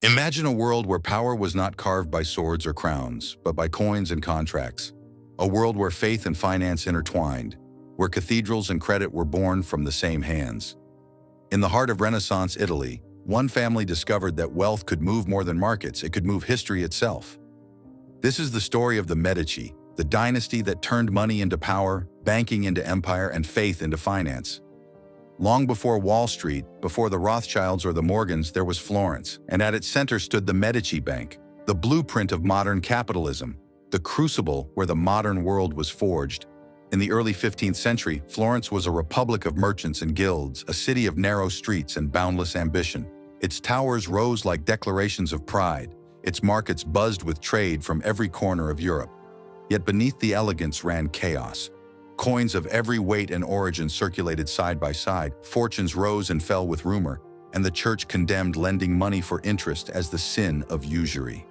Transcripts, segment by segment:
Imagine a world where power was not carved by swords or crowns, but by coins and contracts. A world where faith and finance intertwined, where cathedrals and credit were born from the same hands. In the heart of Renaissance Italy, one family discovered that wealth could move more than markets, it could move history itself. This is the story of the Medici, the dynasty that turned money into power, banking into empire, and faith into finance. Long before Wall Street, before the Rothschilds or the Morgans, there was Florence, and at its center stood the Medici Bank, the blueprint of modern capitalism, the crucible where the modern world was forged. In the early 15th century, Florence was a republic of merchants and guilds, a city of narrow streets and boundless ambition. Its towers rose like declarations of pride, its markets buzzed with trade from every corner of Europe. Yet beneath the elegance ran chaos. Coins of every weight and origin circulated side by side, fortunes rose and fell with rumor, and the church condemned lending money for interest as the sin of usury.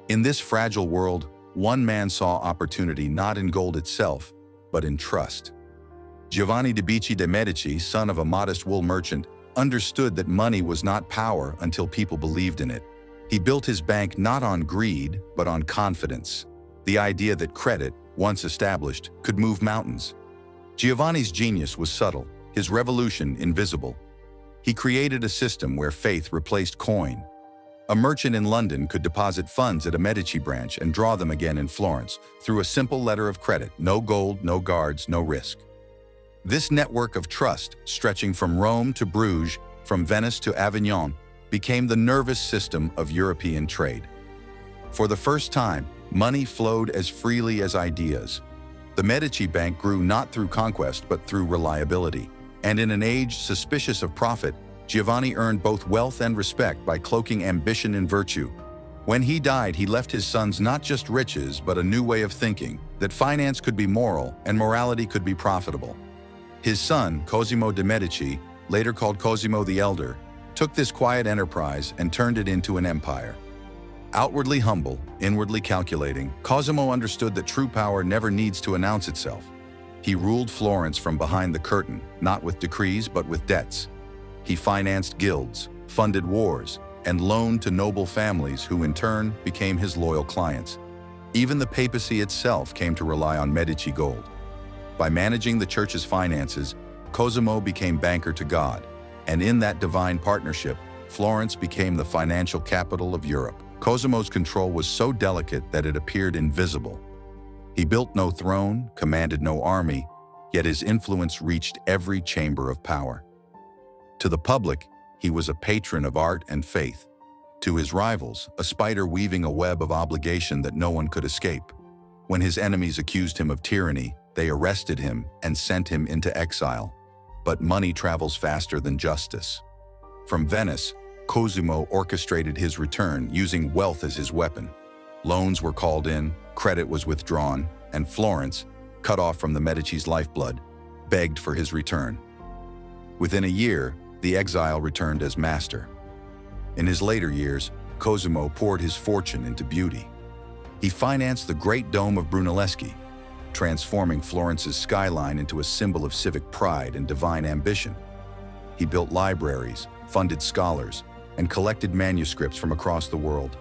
In this fragile world, one man saw opportunity not in gold itself, but in trust. Giovanni de' Medici, son of a modest wool merchant, understood that money was not power until people believed in it. He built his bank not on greed, but on confidence. The idea that credit, once established, could move mountains. Giovanni's genius was subtle, his revolution invisible. He created a system where faith replaced coin. A merchant in London could deposit funds at a Medici branch and draw them again in Florence through a simple letter of credit, no gold, no guards, no risk. This network of trust, stretching from Rome to Bruges, from Venice to Avignon, became the nervous system of European trade. For the first time, money flowed as freely as ideas. The Medici Bank grew not through conquest but through reliability. And in an age suspicious of profit, Giovanni earned both wealth and respect by cloaking ambition in virtue. When he died, he left his sons not just riches but a new way of thinking, that finance could be moral and morality could be profitable. His son, Cosimo de' Medici, later called Cosimo the Elder, took this quiet enterprise and turned it into an empire. Outwardly humble, inwardly calculating, Cosimo understood that true power never needs to announce itself. He ruled Florence from behind the curtain, not with decrees but with debts. He financed guilds, funded wars, and loaned to noble families who in turn became his loyal clients. Even the papacy itself came to rely on Medici gold. By managing the church's finances, Cosimo became banker to God, and in that divine partnership, Florence became the financial capital of Europe. Cosimo's control was so delicate that it appeared invisible. He built no throne, commanded no army, yet his influence reached every chamber of power. To the public, he was a patron of art and faith. To his rivals, a spider weaving a web of obligation that no one could escape. When his enemies accused him of tyranny, they arrested him and sent him into exile. But money travels faster than justice. From Venice, Cosimo orchestrated his return, using wealth as his weapon. Loans were called in, credit was withdrawn, and Florence, cut off from the Medici's lifeblood, begged for his return. Within a year, the exile returned as master. In his later years, Cosimo poured his fortune into beauty. He financed the Great Dome of Brunelleschi, transforming Florence's skyline into a symbol of civic pride and divine ambition. He built libraries, funded scholars, and collected manuscripts from across the world.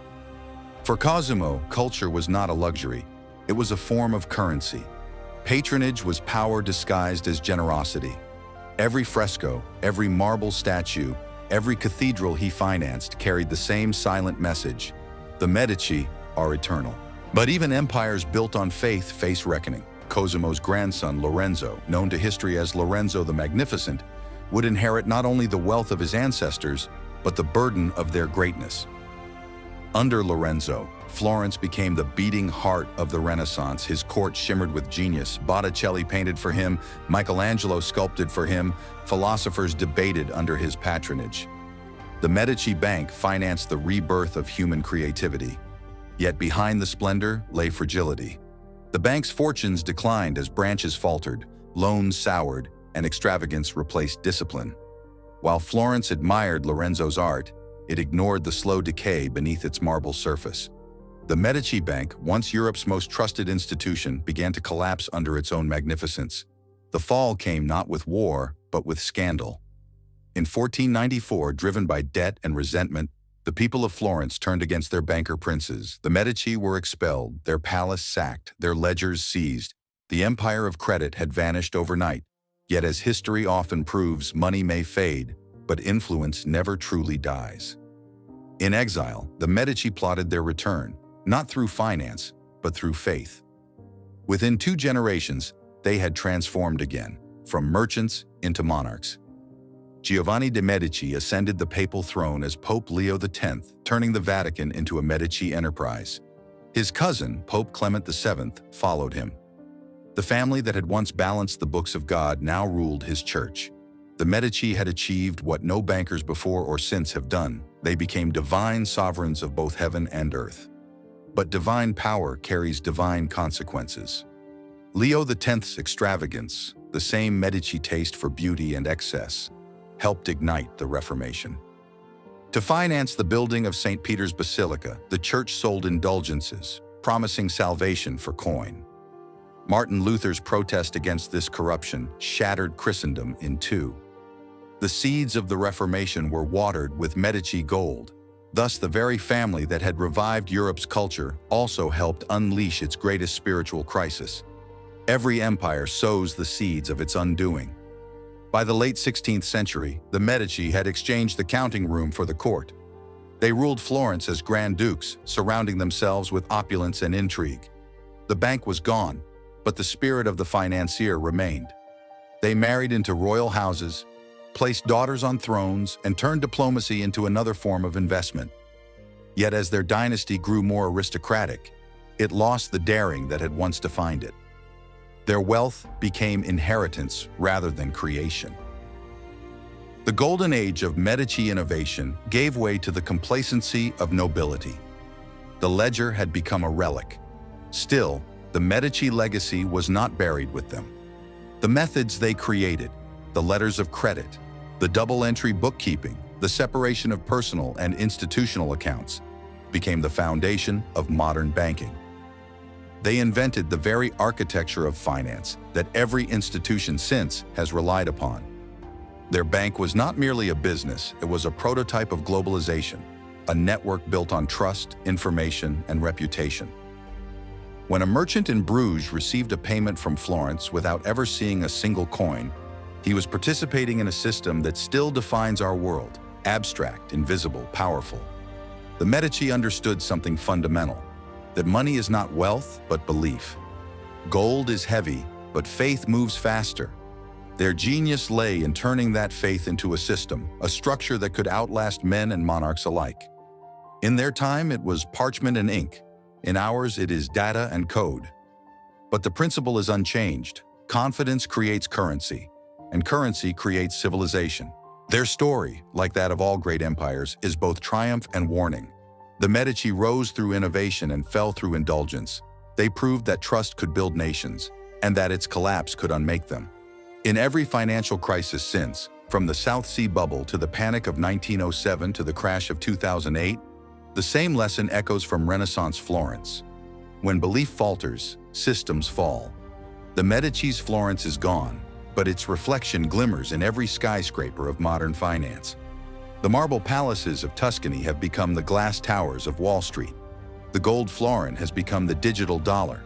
For Cosimo, culture was not a luxury, it was a form of currency. Patronage was power disguised as generosity. Every fresco, every marble statue, every cathedral he financed carried the same silent message: the Medici are eternal. But even empires built on faith face reckoning. Cosimo's grandson, Lorenzo, known to history as Lorenzo the Magnificent, would inherit not only the wealth of his ancestors, but the burden of their greatness. Under Lorenzo, Florence became the beating heart of the Renaissance. His court shimmered with genius. Botticelli painted for him, Michelangelo sculpted for him, philosophers debated under his patronage. The Medici Bank financed the rebirth of human creativity. Yet behind the splendor lay fragility. The bank's fortunes declined as branches faltered, loans soured, and extravagance replaced discipline. While Florence admired Lorenzo's art, it ignored the slow decay beneath its marble surface. The Medici Bank, once Europe's most trusted institution, began to collapse under its own magnificence. The fall came not with war, but with scandal. In 1494, driven by debt and resentment, the The people of Florence turned against their banker princes. The Medici were expelled, their palace sacked, their ledgers seized. The empire of credit had vanished overnight. Yet as history often proves, money may fade, but influence never truly dies. In exile, the Medici plotted their return, not through finance, but through faith. Within 2 generations, they had transformed again, from merchants into monarchs. Giovanni de' Medici ascended the papal throne as Pope Leo X, turning the Vatican into a Medici enterprise. His cousin, Pope Clement VII, followed him. The family that had once balanced the books of God now ruled his church. The Medici had achieved what no bankers before or since have done. They became divine sovereigns of both heaven and earth. But divine power carries divine consequences. Leo X's extravagance, the same Medici taste for beauty and excess, helped ignite the Reformation. To finance the building of St. Peter's Basilica, the church sold indulgences, promising salvation for coin. Martin Luther's protest against this corruption shattered Christendom in 2. The seeds of the Reformation were watered with Medici gold. Thus, the very family that had revived Europe's culture also helped unleash its greatest spiritual crisis. Every empire sows the seeds of its undoing. By the late 16th century, the Medici had exchanged the counting room for the court. They ruled Florence as Grand Dukes, surrounding themselves with opulence and intrigue. The bank was gone, but the spirit of the financier remained. They married into royal houses, placed daughters on thrones, and turned diplomacy into another form of investment. Yet as their dynasty grew more aristocratic, it lost the daring that had once defined it. Their wealth became inheritance rather than creation. The golden age of Medici innovation gave way to the complacency of nobility. The ledger had become a relic. Still, the Medici legacy was not buried with them. The methods they created, the letters of credit, the double-entry bookkeeping, the separation of personal and institutional accounts, became the foundation of modern banking. They invented the very architecture of finance that every institution since has relied upon. Their bank was not merely a business, it was a prototype of globalization, a network built on trust, information, and reputation. When a merchant in Bruges received a payment from Florence without ever seeing a single coin, he was participating in a system that still defines our world: abstract, invisible, powerful. The Medici understood something fundamental, that money is not wealth, but belief. Gold is heavy, but faith moves faster. Their genius lay in turning that faith into a system, a structure that could outlast men and monarchs alike. In their time, it was parchment and ink. In ours, it is data and code. But the principle is unchanged. Confidence creates currency, and currency creates civilization. Their story, like that of all great empires, is both triumph and warning. The Medici rose through innovation and fell through indulgence. They proved that trust could build nations, and that its collapse could unmake them. In every financial crisis since, from the South Sea bubble to the panic of 1907 to the crash of 2008, the same lesson echoes from Renaissance Florence. When belief falters, systems fall. The Medici's Florence is gone, but its reflection glimmers in every skyscraper of modern finance. The marble palaces of Tuscany have become the glass towers of Wall Street. The gold florin has become the digital dollar.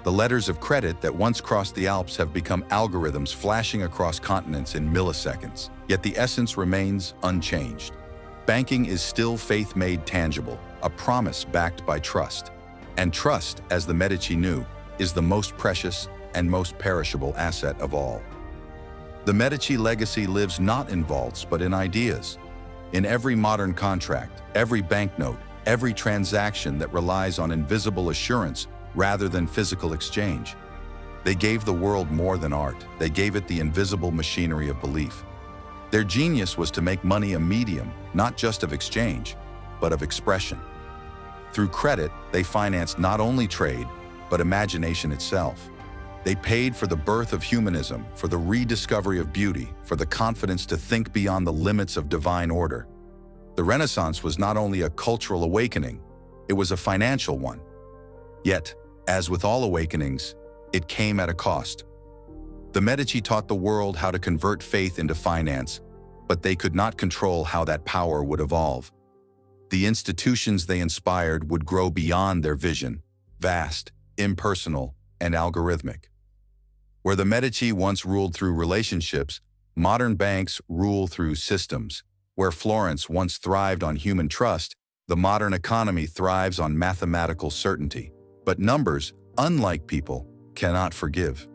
The letters of credit that once crossed the Alps have become algorithms flashing across continents in milliseconds. Yet the essence remains unchanged. Banking is still faith made tangible, a promise backed by trust. And trust, as the Medici knew, is the most precious and most perishable asset of all. The Medici legacy lives not in vaults, but in ideas. In every modern contract, every banknote, every transaction that relies on invisible assurance rather than physical exchange. They gave the world more than art. They gave it the invisible machinery of belief. Their genius was to make money a medium, not just of exchange, but of expression. Through credit, they financed not only trade, but imagination itself. They paid for the birth of humanism, for the rediscovery of beauty, for the confidence to think beyond the limits of divine order. The Renaissance was not only a cultural awakening, it was a financial one. Yet, as with all awakenings, it came at a cost. The Medici taught the world how to convert faith into finance, but they could not control how that power would evolve. The institutions they inspired would grow beyond their vision, vast, impersonal, and algorithmic. Where the Medici once ruled through relationships, modern banks rule through systems. Where Florence once thrived on human trust, the modern economy thrives on mathematical certainty. But numbers, unlike people, cannot forgive.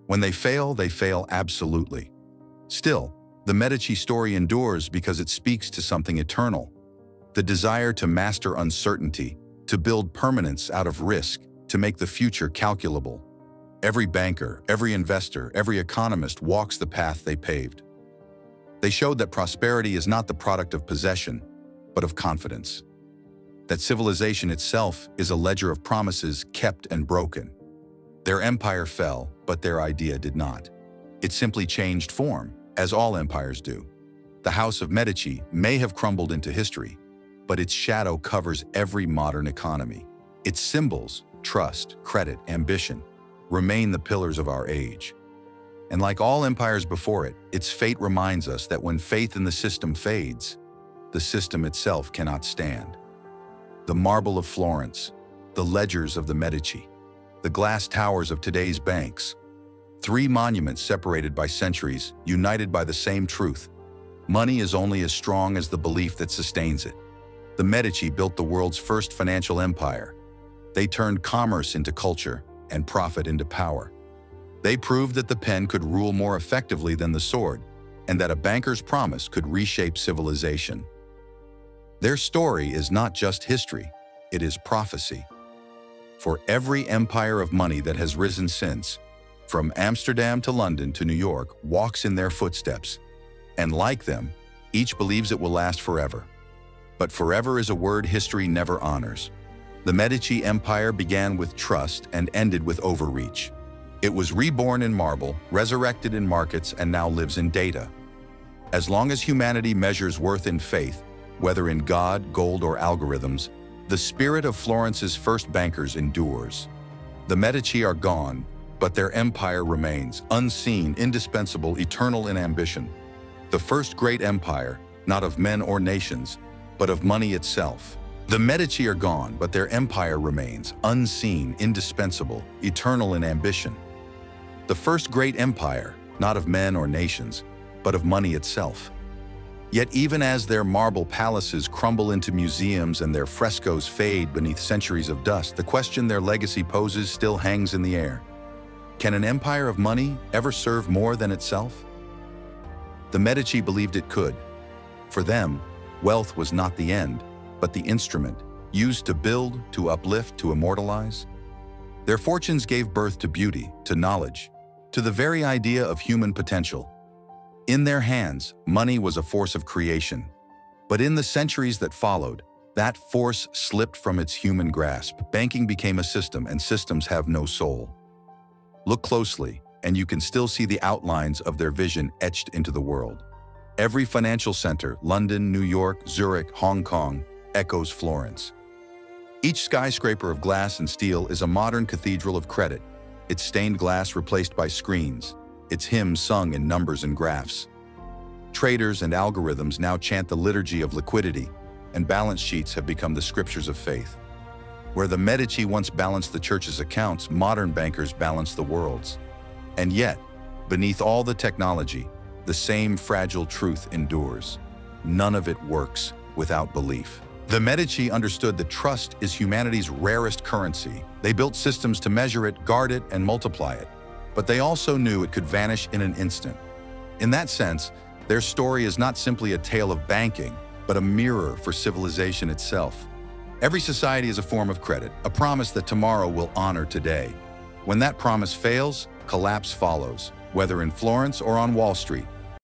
When they fail absolutely. Still, the Medici story endures because it speaks to something eternal. The desire to master uncertainty, to build permanence out of risk, to make the future calculable. Every banker, every investor, every economist walks the path they paved. They showed that prosperity is not the product of possession, but of confidence. That civilization itself is a ledger of promises kept and broken. Their empire fell, but their idea did not. It simply changed form, as all empires do. The House of Medici may have crumbled into history, but its shadow covers every modern economy. Its symbols, trust, credit, ambition, remain the pillars of our age. And like all empires before it, its fate reminds us that when faith in the system fades, the system itself cannot stand. The marble of Florence, the ledgers of the Medici, the glass towers of today's banks. 3 monuments separated by centuries, united by the same truth. Money is only as strong as the belief that sustains it. The Medici built the world's first financial empire. They turned commerce into culture and profit into power. They proved that the pen could rule more effectively than the sword, and that a banker's promise could reshape civilization. Their story is not just history, it is prophecy. For every empire of money that has risen since, from Amsterdam to London to New York, walks in their footsteps. And like them, each believes it will last forever. But forever is a word history never honors. The Medici Empire began with trust and ended with overreach. It was reborn in marble, resurrected in markets, and now lives in data. As long as humanity measures worth in faith, whether in God, gold, or algorithms, the spirit of Florence's first bankers endures. The Medici are gone, but their empire remains, unseen, indispensable, eternal in ambition. The first great empire, not of men or nations, but of money itself. The Medici are gone, but their empire remains, unseen, indispensable, eternal in ambition. The first great empire, not of men or nations, but of money itself. Yet even as their marble palaces crumble into museums and their frescoes fade beneath centuries of dust, the question their legacy poses still hangs in the air. Can an empire of money ever serve more than itself? The Medici believed it could. For them, wealth was not the end, but the instrument, used to build, to uplift, to immortalize. Their fortunes gave birth to beauty, to knowledge, to the very idea of human potential. In their hands, money was a force of creation. But in the centuries that followed, that force slipped from its human grasp. Banking became a system, and systems have no soul. Look closely, and you can still see the outlines of their vision etched into the world. Every financial center, London, New York, Zurich, Hong Kong, echoes Florence. Each skyscraper of glass and steel is a modern cathedral of credit, its stained glass replaced by screens, its hymns sung in numbers and graphs. Traders and algorithms now chant the liturgy of liquidity, and balance sheets have become the scriptures of faith. Where the Medici once balanced the church's accounts, modern bankers balance the world's. And yet, beneath all the technology, the same fragile truth endures. None of it works without belief. The Medici understood that trust is humanity's rarest currency. They built systems to measure it, guard it, and multiply it. But they also knew it could vanish in an instant. In that sense, their story is not simply a tale of banking, but a mirror for civilization itself. Every society is a form of credit, a promise that tomorrow will honor today. When that promise fails, collapse follows. Whether in Florence or on Wall Street,